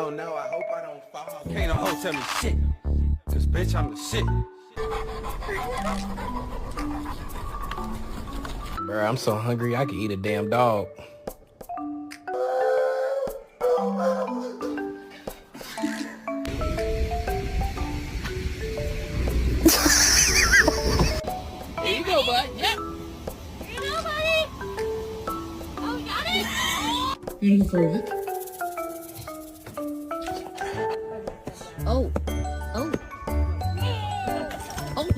Oh no, I hope I don't fall. Can't no hoe tell me shit. Cause bitch, I'm the shit. Bruh, I'm so hungry I could eat a damn dog. There you go, bud. Yep. Here you go, buddy. Oh, you got it? You for it. Oh. Oh. Oh.